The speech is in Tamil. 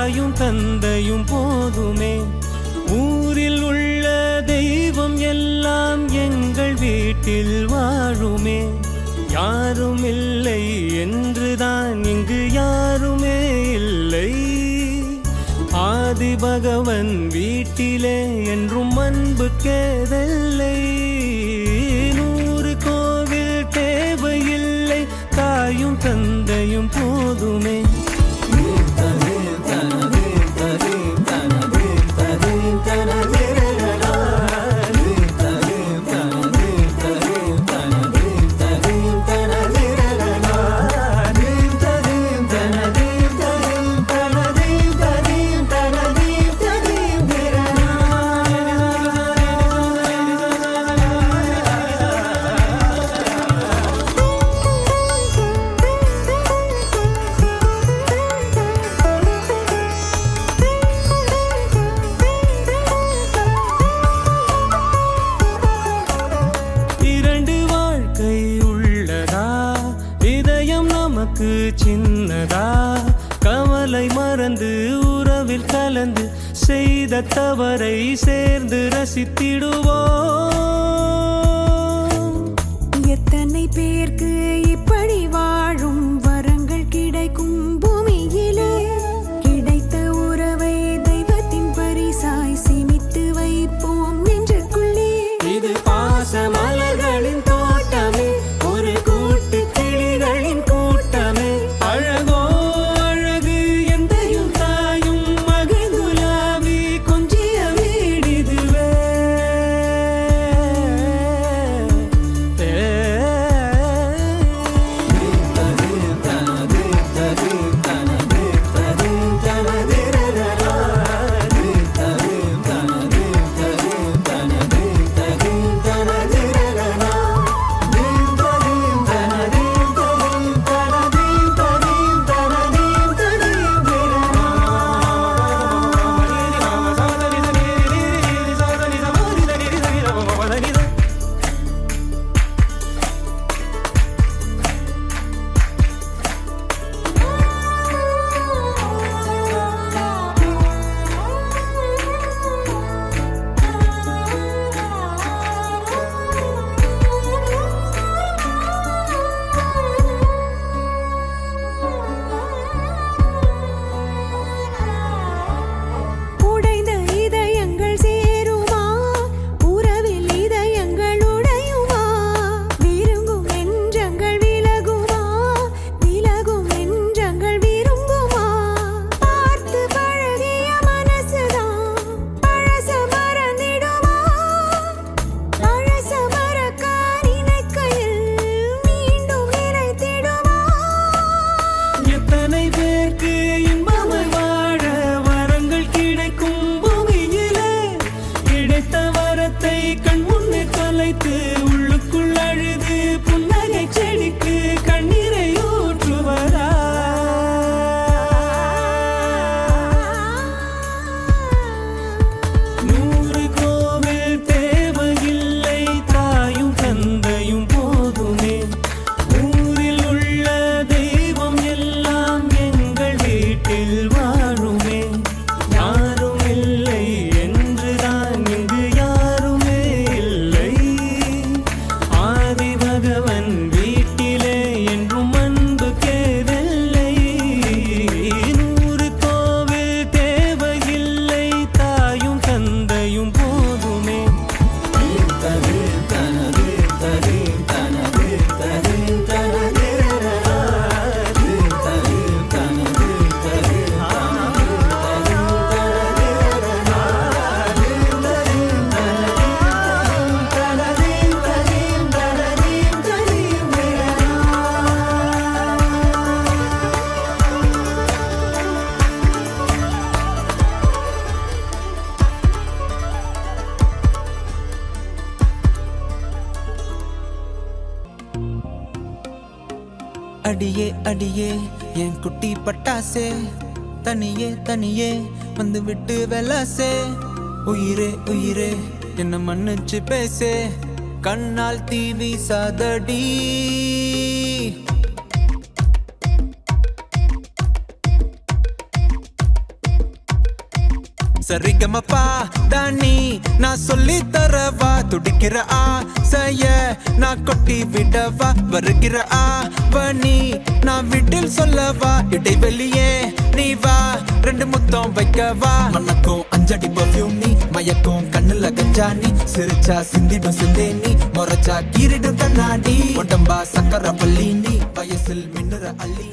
தாயும் தந்தையும் போதுமே. ஊரில் உள்ள தெய்வம் எல்லாம் எங்கள் வீட்டில் வாழுமே. யாரும் இல்லை என்றுதான் இங்கு யாருமே இல்லை. ஆதி பகவன் வீட்டிலே என்றும் அன்பு கேதல்லை. 100 கோவில் தேவையில்லை, தாயும் தந்தையும் போதுமே. சின்னதா கவலை மறந்து உறவில் கலந்து செய்த தவறை சேர்ந்து ரசித்திடுவோம். எத்தனை பேருக்கு இப்படி வாழும் வரங்கள் கிடைக்கும் பூமியிலே. கிடைத்த உறவை தெய்வத்தின் பரிசாய் சேமித்து வைப்போம் நெஞ்சுக்குள்ளே. இது பாச மலர்களின் தோட்டமே, ஒரு கூட்டு கிளிகளின் கூட்டமே. அழகோ அழகு எந்தையும் தாயும் மகிழ்ந்துலாவி கொஞ்சிய வீடிதுவே. அடியே அடியே என் குட்டி பட்டாசே, தனியே தனியே வந்து விட்டு வெலாசே. உயிரே உயிரே என்ன மன்னிச்சு பேசே, கண்ணால் தீ வீசாதடி. சரிகமப்பா தானி நான் சொல்லி தரவா துடிக்கிற ஆசைய நான் கொட்டி விடவா வருகிற ஆவணி நான் வீட்டில் சொல்லவா இடைவெளியே நீ வா 2 முத்தம் வைக்கவா மனக்கும் அஞ்சடி பர்ஃபியூம் நீ மயக்கும் கண்ணுல கஞ்சா நீ சிரிச்சா சிந்திடும் சிந்தே நீ முறைச்சா கீரிடும் கண்ணாடி உடம்பா சக்கர பள்ளி நீ வயசில் மின்னுற அள்ளி